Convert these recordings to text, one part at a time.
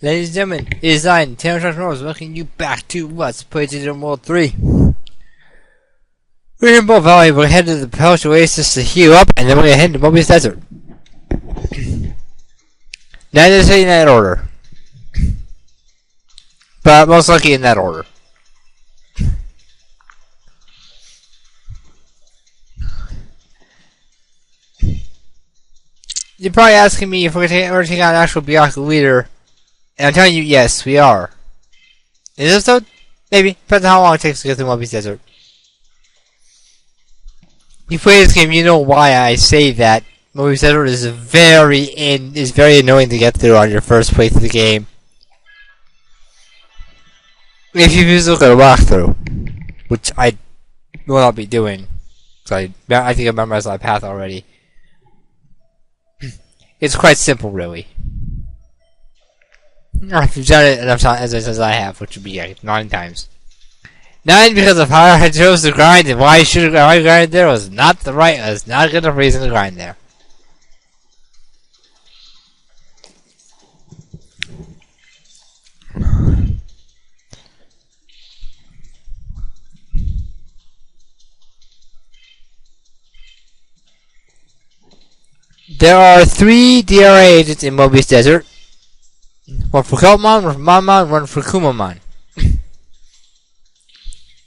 Ladies and gentlemen, it is I, Terror welcoming you back to Let's Play Digimon World 3. We're in Bow Valley, we're headed to the Palace Oasis to heal up, and then we're gonna head to Mobius Desert. Not necessarily in that order, but most likely in that order. You're probably asking me if we're gonna take on an actual Byakuya leader. And I'm telling you, yes, we are. In this episode, maybe. Depends on how long it takes to get through Mobius Desert. If you play this game, you know why I say that. Mobius Desert is very annoying to get through on your first playthrough of the game. If you just look at a walkthrough, which I will not be doing, so I think I memorized that path already. It's quite simple, really. If you've done it enough times as I have, which would be like 9 times. 9 because of how I chose to grind and why I grinded there was not a good enough reason to grind there. There are 3 DRA agents in Mobius Desert. One for Kelpmon, one for Monmon, one for Kumamon.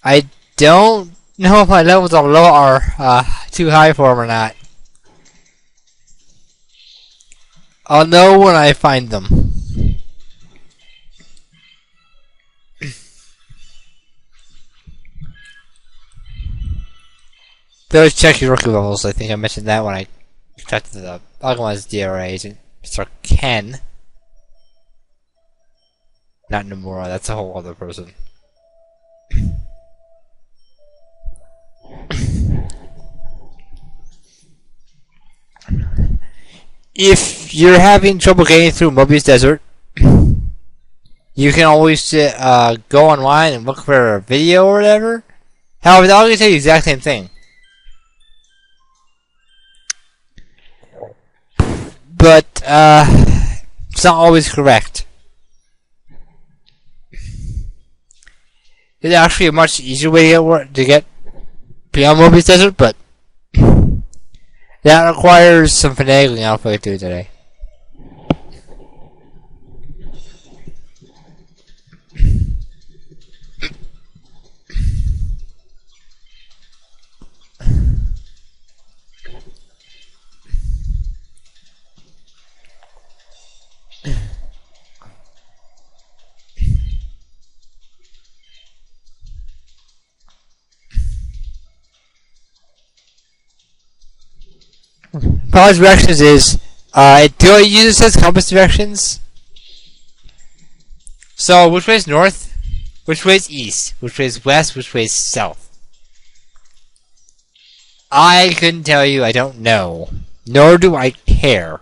I don't know if my levels are low or too high for them or not. I'll know when I find them. Those check your rookie levels. I think I mentioned that when I checked the other one's DRA agent, Mr. Ken. Not Nomura, that's a whole other person. If you're having trouble getting through Mobius Desert, you can always go online and look for a video or whatever. However, they'll always say the exact same thing. But, it's not always correct. It's actually a much easier way to get beyond Mobius Desert, but that requires some finagling. I'll play through today. College directions is, do I use this as compass directions? So, which way is north? Which way is east? Which way is west? Which way is south? I couldn't tell you, I don't know. Nor do I care.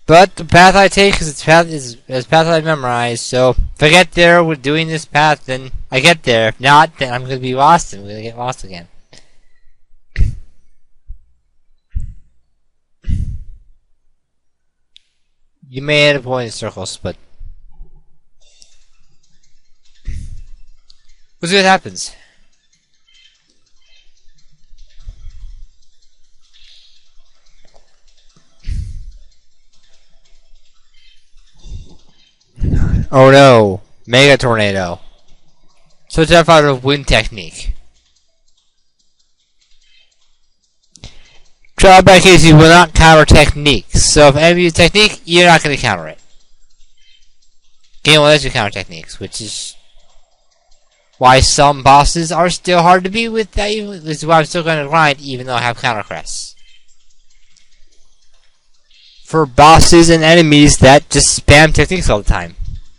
But the path I take is the path I memorized, so if I get there with doing this path, then I get there. If not, then I'm going to be lost and I'm going to get lost again. You may end up going in circles, but we'll see what happens. Oh no, Mega Tornado. So tap out of wind technique. Drawback is you will not counter techniques. So if enemy uses technique, you're not going to counter it. Game will let you counter techniques, which is why some bosses are still hard to beat with that. This is why I'm still going to grind even though I have counter crests. For bosses and enemies that just spam techniques all the time.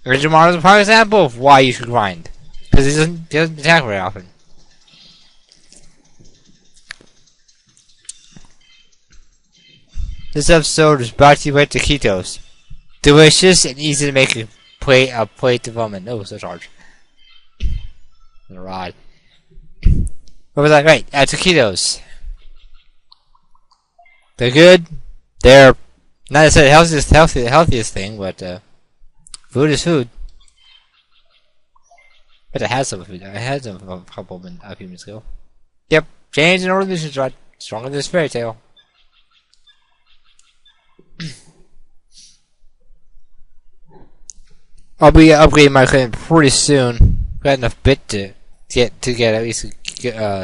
Digimon is a prime example of why you should grind. Because he doesn't attack very often. This episode is brought to you by taquitos. Delicious and easy to make a plate of ramen. Oh, so charged. The rod. What was that? Right, taquitos. They're good. They're Not necessarily the healthiest thing, but food is food. But I had some food. I had some a couple of humans ago. Yep, change in order mission shot. Stronger than this fairy tale. I'll be upgrading my equipment pretty soon. Got enough bit to get at least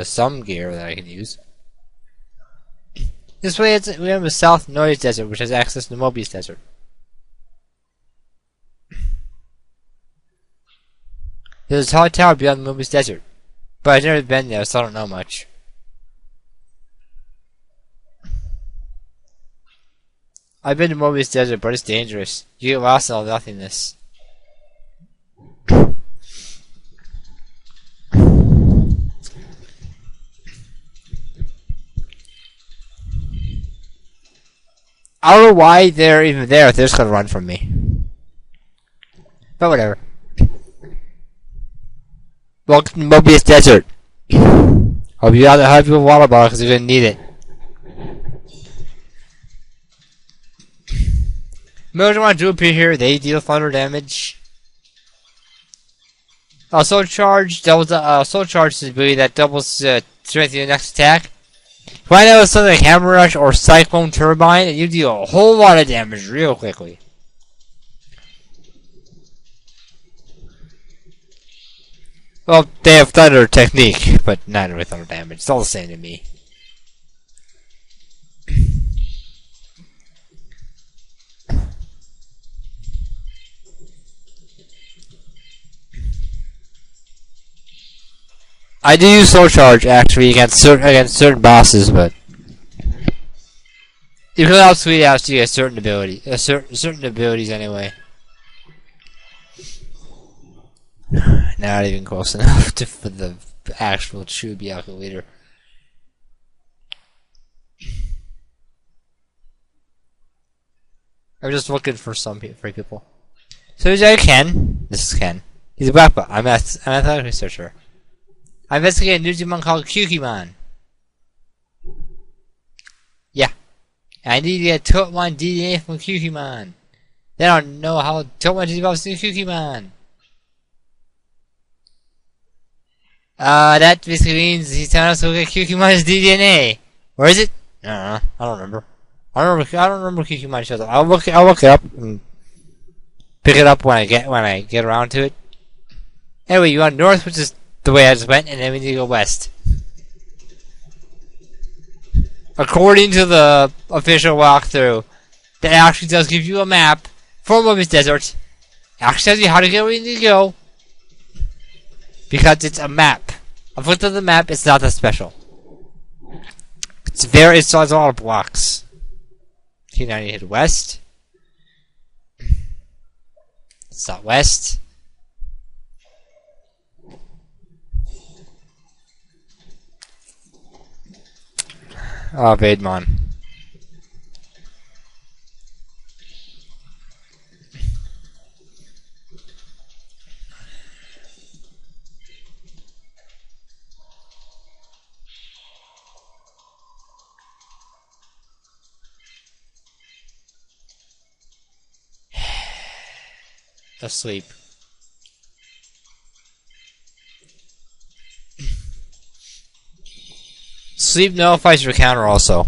some gear that I can use. This way, we have a South Noise Desert, which has access to the Mobius Desert. There's a tall tower beyond the Mobius Desert, but I've never been there, so I don't know much. I've been to Mobius Desert, but it's dangerous. You get lost in all nothingness. I don't know why they're even there if they're just gonna run from me. But whatever. Welcome to Mobius Desert. Hope you have your water bottle because you're gonna need it. Military do appear here. They deal thunder damage. Soul charge doubles. Soul charge is the ability that doubles strength of your next attack. Find out something like Hammer Rush or Cyclone Turbine, and you deal a whole lot of damage real quickly. Well, they have Thunder Technique, but not really Thunder damage. It's all the same to me. I do use Soul Charge actually against certain bosses, but you can help Sweet House to get certain abilities anyway. Not even close enough for the actual true Byakuya leader. I'm just looking for some people. So is that Ken? This is Ken. He's a black belt. I'm an athletic researcher. I investigated a new Digimon called Kukimon. Yeah. I need to get Totemon DNA from Kukimon. They don't know how Totemon develops in Kukimon. That basically means he's telling us to get Kukimon's DNA. Where is it? I don't remember. I don't remember Kukimon shows up. I'll look it up and pick it up when I get around to it. Anyway, you want north, which is the way I just went, and then we need to go west. According to the official walkthrough, that actually does give you a map for Mobius Desert. It actually tells you how to get where you need to go. Because it's a map. I've looked at the map, it's not that special. It's a lot of blocks. Okay, now you head west. It's not west. Oh, Vaidmon. Asleep. Sleep nullifies your counter also.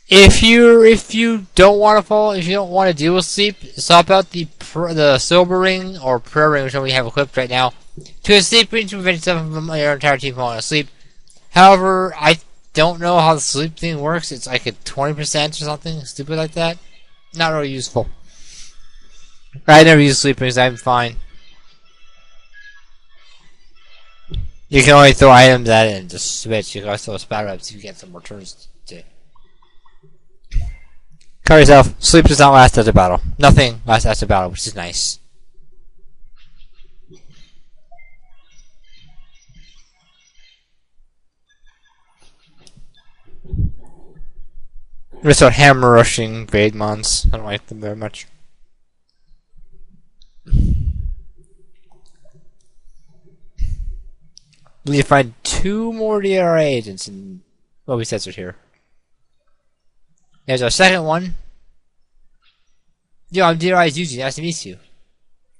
If you don't want to deal with sleep, swap out the sober ring or prayer ring, which we have equipped right now, to a sleep ring to prevent yourself from your entire team falling asleep. However, I don't know how the sleep thing works. It's like a 20% or something stupid like that. Not really useful. I never use sleep rings. I'm fine. You can only throw items at it and just switch. You can also throw spider webs if you get some more turns to. Cover yourself. Sleep does not last after battle. Nothing lasts after battle, which is nice. I'm gonna start hammer rushing Vaidmons. I don't like them very much. We need to find 2 more DRA agents and Mobius Desert here. There's our second one. Yo, I'm DRI's Yuji. Nice to meet you.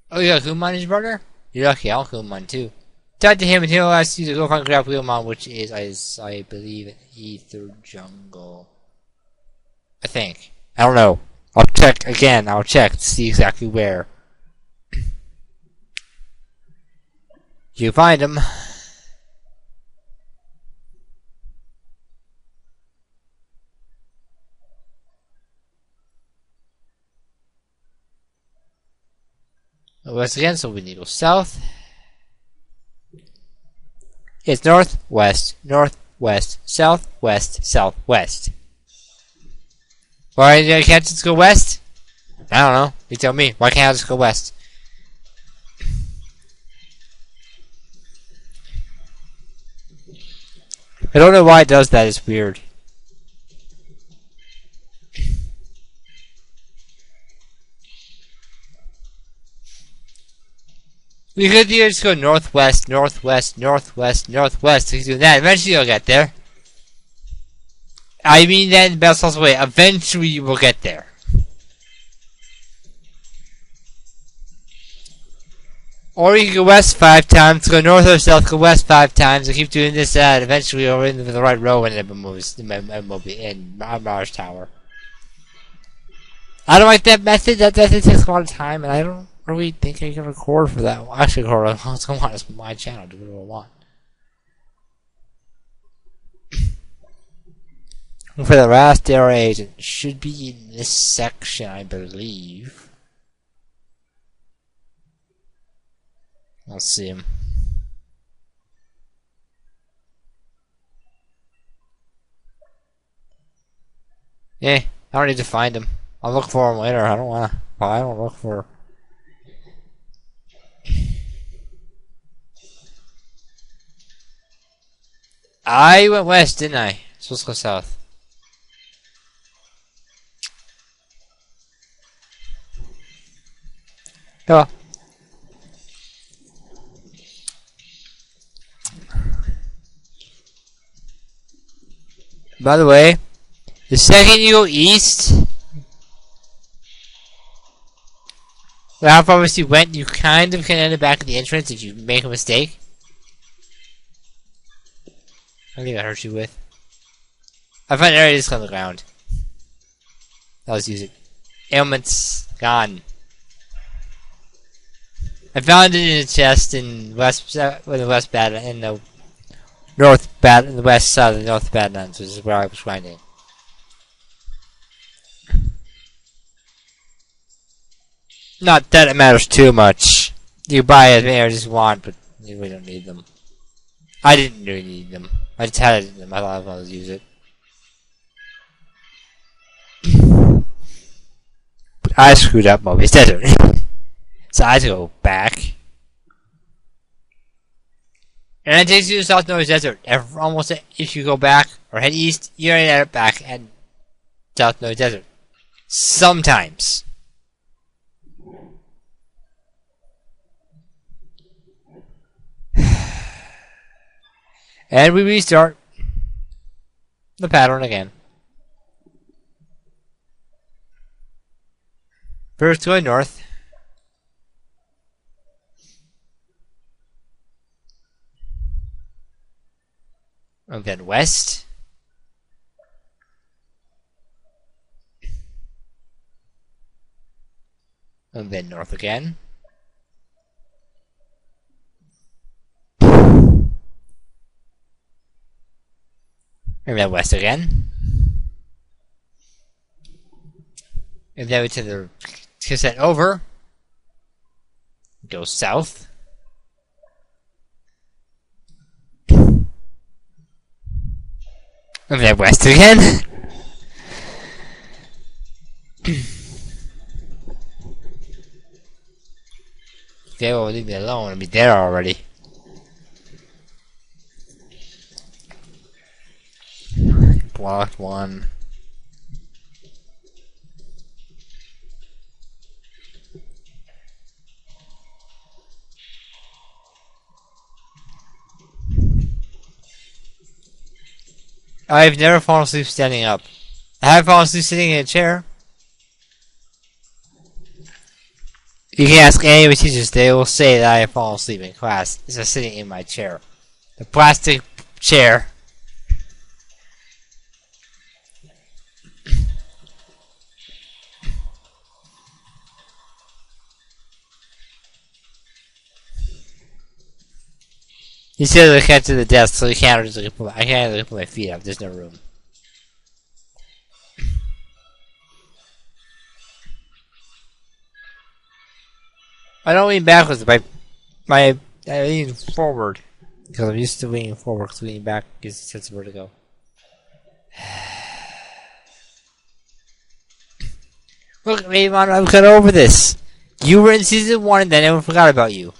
Oh, you got Kumon as your brother? You're lucky. I want Kumon too. Talk to him and he'll ask you to go find grab Kumon, which is, I believe, Ether Jungle. I think. I don't know. I'll check again. I'll check to see exactly where. You find him. West again, so we need to go south. It's northwest, northwest, southwest, southwest. Why can't I just go west? I don't know. You tell me. Why can't I just go west? I don't know why it does that. It's weird. We could just go northwest, northwest, northwest, northwest. Keep doing that. Eventually you'll get there. I mean that in the best possible way. Eventually you will get there. Or you can go west 5 times, go north or south, go west 5 times, and keep doing this and eventually you're in the right row and it moves in Mars Tower. I don't like that method. That method takes a lot of time and I don't really think I can record for that. Well, actually, record what's going on. It's my channel. Do whatever I want. For the last DRA agent, should be in this section, I believe. I'll see him. Yeah, I don't need to find him. I'll look for him later. I don't wanna. Well, I don't look for. I went west, didn't I? So let's go south. Oh. By the way, the second you go east, how far west you went, you kind of can end up back at the entrance if you make a mistake. I think I hurt you with. I found an area just on the ground. Let's use it. Ailments gone. I found it in a chest in the west side of the North Badlands, which is where I was finding. Not that it matters too much. You buy as many as you want, but you really don't need them. I didn't really need them. I just had it in them. I thought I wanted to use it. But I screwed up Mobius Desert. So I had to go back. And it takes you to South Mobius Desert. Almost if you go back or head east, you're gonna end up back at South Mobius Desert. Sometimes. And we restart the pattern again. First going north. And then west. And then north again. And then west again. And then we turn the cassette over. Go south. And then west again. They will leave me alone and be there already. Blocked one. I've never fallen asleep standing up. I have fallen asleep sitting in a chair. You can ask any of my teachers, they will say that I have fallen asleep in class just sitting in my chair. The plastic chair. He said I can't to the desk, so I can't really put my feet up. There's no room. I don't lean backwards. I lean forward because I'm used to leaning forward. Because leaning back gives a sense of vertigo. Look, Digimon, I've got over this. You were in season 1, and then everyone forgot about you.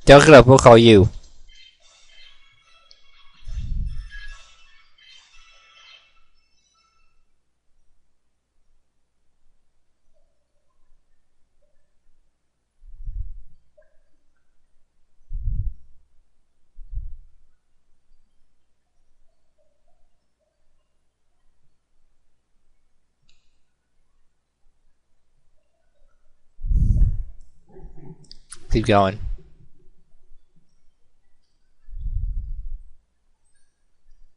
Don't get up, we'll call you. Keep going.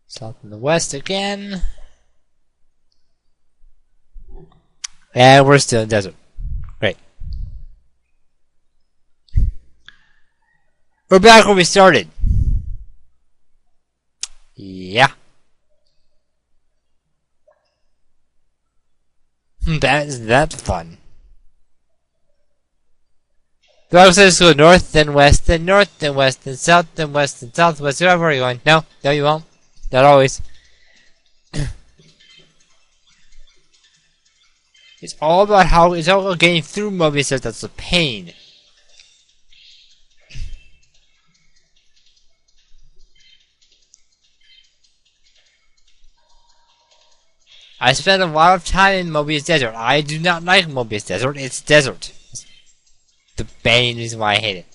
South in the west again. And we're still in the desert. Great. We're back where we started. Yeah. That's fun. The Bible says go north, then west, then north, then west, then south, then west, then southwest. Where are you going? No, you won't. Not always. It's all about getting through Mobius. That's a pain. I spent a lot of time in Mobius Desert. I do not like Mobius Desert. It's desert. It's the main reason why I hate it.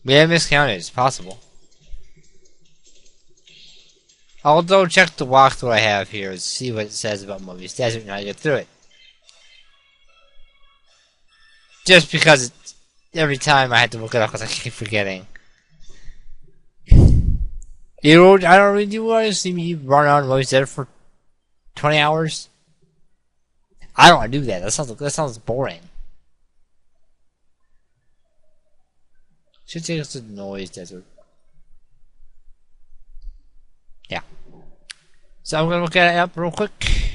We have miscounted. It's possible. I'll double check the walkthrough I have here and see what it says about Mobius Desert and how to get through it. Just because every time I had to look it up because I keep forgetting. I don't really want to see me run on Mobius Desert for 20 hours. I don't want to do that. That sounds boring. Should take us to the Noise Desert. Yeah. So I'm gonna look at it up real quick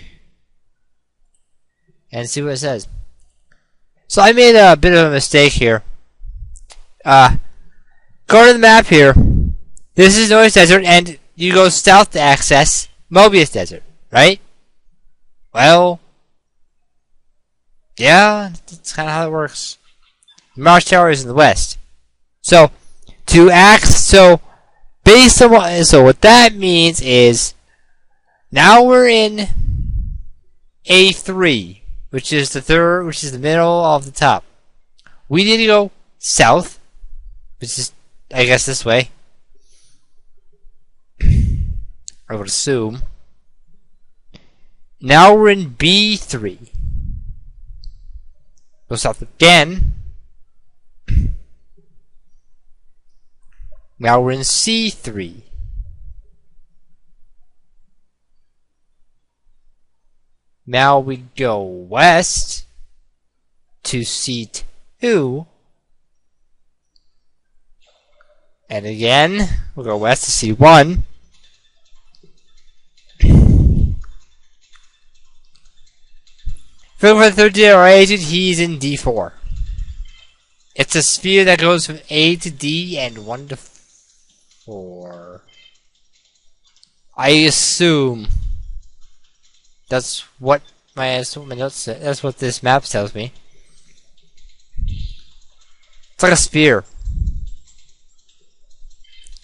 and see what it says. So I made a bit of a mistake here. Go to the map here. This is Noise Desert, and you go south to access Mobius Desert, right? Well, yeah, that's kind of how it works. Marsh Tower is in the west. So, based on what that means is, now we're in A3, which is the middle of the top. We need to go south, which is, I guess, this way. I would assume. Now we're in B3. Go south again. Now we're in C3. Now we go west to C2. And again, we'll go west to C1. For the third year agent, he's in D4. It's a sphere that goes from A to D and 1 to 4. I assume that's what my notes say. That's what this map tells me. It's like a spear.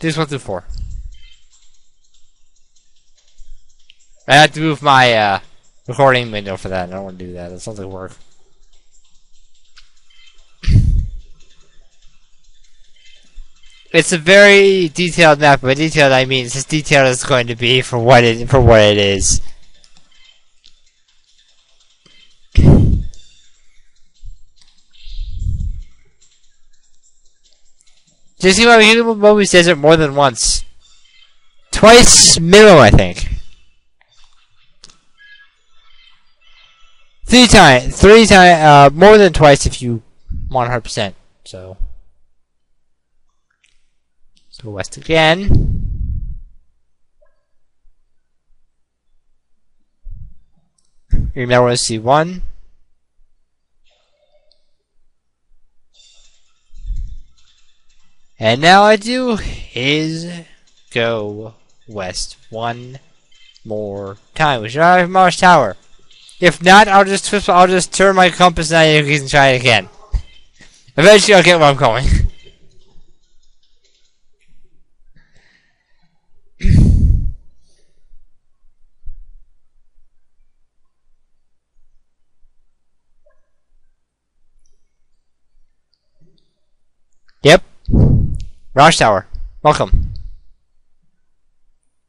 1 through 4. I have to move my recording window for that. I don't want to do that. That sounds like work. It's a very detailed map. By detailed, I mean it's as detailed as it's going to be for what it is. Do you see why we can do Mobius Desert more than once? Twice minimum, I think. 3 times, more than twice if you want 100%. So, let's go west again. Remember to see 1. And now I do is go west 1 more time. We should have Mars Tower. If not, I'll just turn my compass 90 degrees and try it again. Eventually, I'll get where I'm going. Yep. Mirage Tower. Welcome.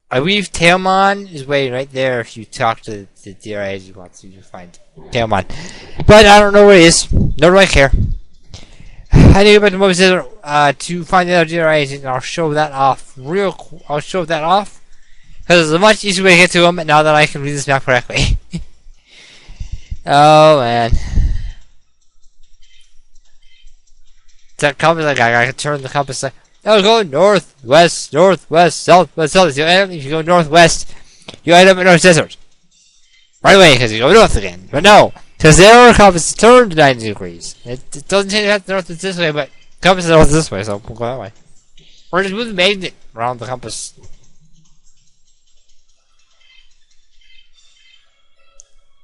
I believe Tailmon is waiting right there if you talk to the DRA you want to find Tailmon. But I don't know where it is. Nor do I care. I need to go back to Mobius Desert to find the other DRA agent, and I'll show that off I'll show that off. Because it's a much easier way to get to them now that I can read this map correctly. Oh man. That compass, like I can turn the compass like, oh, go north, west, south, west, south. If you go northwest, you end up in North Desert. Right away, because you go north again. But no, because the arrow compass turned 90 degrees. It doesn't change that north is this way, but compass is north this way, so we'll go that way. Or just move the magnet around the compass.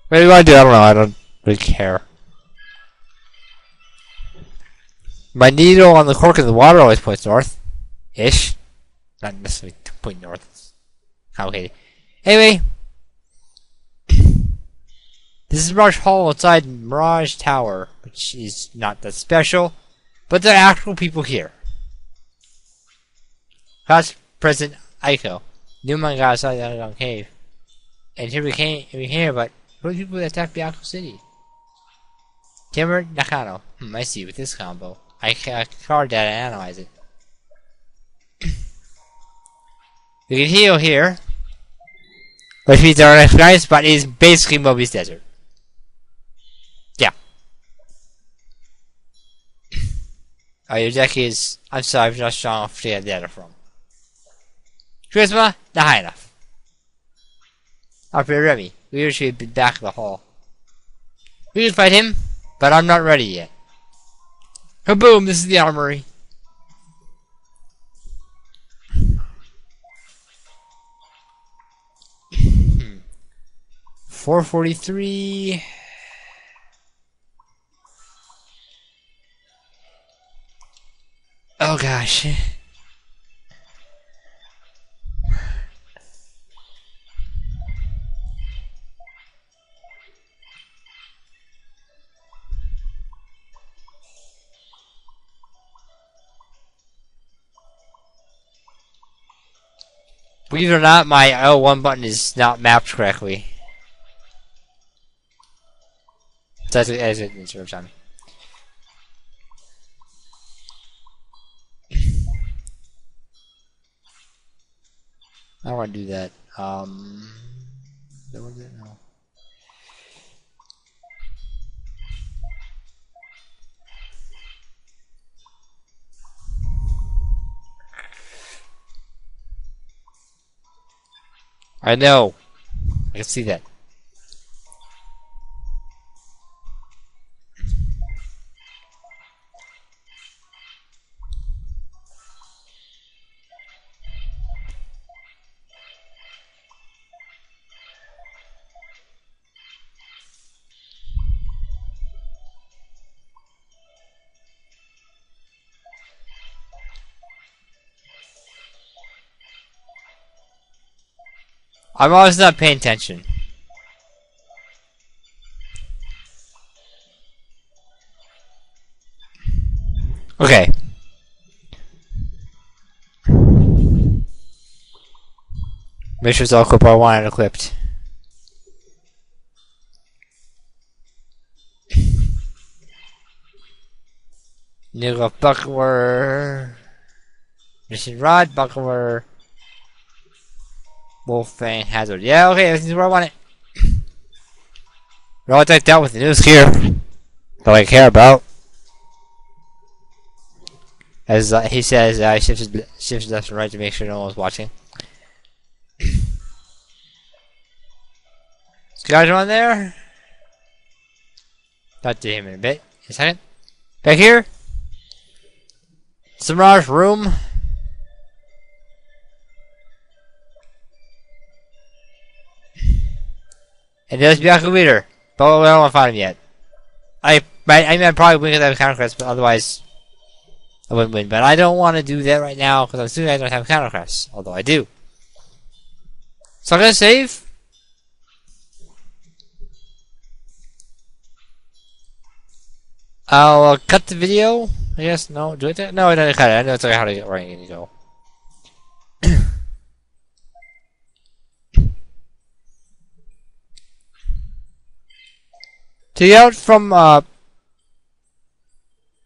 What do you want to do? I don't know. I don't really care. My needle on the cork of the water always points north. Ish. Not necessarily to point north. It's complicated. Anyway. This is Mirage Hall outside Mirage Tower, which is not that special, but there are actual people here. Past, present, Aiko. Newman got outside the underground cave. And here we came here, but who are the people that attacked Byakko City? Timur Nakano. I see, with this combo. I card that and analyze it. We can heal here, which means our next guy spot is basically Mobius Desert. Yeah. Oh, your deck is. I'm sorry, I'm not strong enough to get data from. Charisma, not high enough. Operator Remy, we usually be back in the hall. We can fight him, but I'm not ready yet. Kaboom! This is the armory. $443. Oh gosh. Believe it or not, my L1 button is not mapped correctly. So that's as it is time. I don't want to do that. That was it? No. I know. I can see that. I'm always not paying attention. Okay. Make sure it's all equipped. I want it equipped. Nigga buckler. Mission rod buckler. Wolfang hazard. Yeah, okay, this is where I want it. We're all decked out with the news here. That I care about. As he says, I shifted left and right to make sure no one was watching. Guys on there? Talk to him in a bit. A second. Back here. Samar's room. And there's Bianca Reader. But we don't want to find him yet. I mean, I'd probably win because I have a counter crest, but otherwise I wouldn't win. But I don't want to do that right now because I'm assuming I don't have a counter crest. Although I do. So I'm going to save. I'll cut the video. I guess no, do it there. No, I don't cut it. I know it's like how to get where I need to go. To get out from to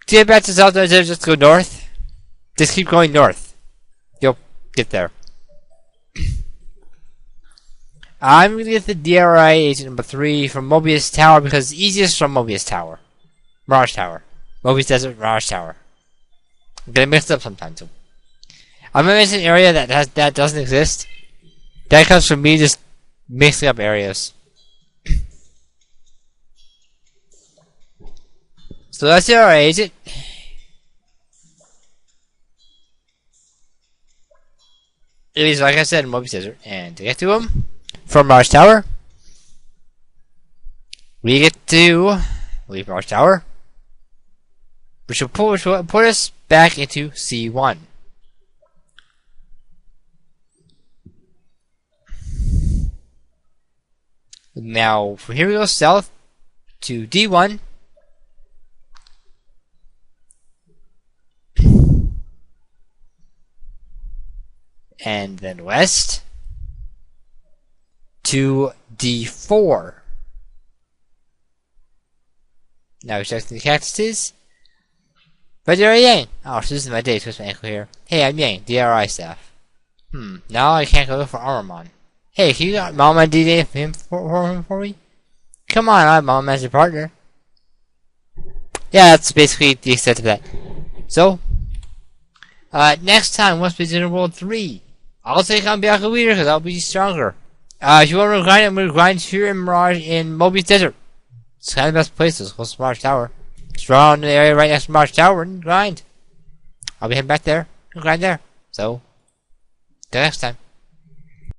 get back to south, just go north. Just keep going north. You'll get there. I'm gonna get the DRI agent number 3 from Mobius Tower because it's easiest from Mobius Tower. Mirage Tower. Mobius Desert, Mirage Tower. I'm getting mixed up sometimes too. I'm gonna mention an area that doesn't exist. That comes from me just mixing up areas. So that's our agent. It is like I said, Mobius Desert, and to get to him from Mirage Tower, we get to leave Mirage Tower, which will put us back into C1. Now, from here we go south to D1. And then west to D4. Now we're checking the cactuses. But there Yang. Oh, so this is my day. Twist my ankle here. Hey, I'm Yang, DRI staff. Now I can't go for Armormon. Hey, can you got Mom and D-Day for me? Come on, I'm Mom as your partner. Yeah, that's basically the extent of that. So, next time, let's be in World 3. I'll take on Bianca Leader because I'll be stronger. If you want to grind, I'm going to grind here in Mobius Desert. It's kind of the best places, close to Mirage Tower. Just run in the area right next to Mirage Tower and grind. I'll be heading back there and grind there. So, till next time.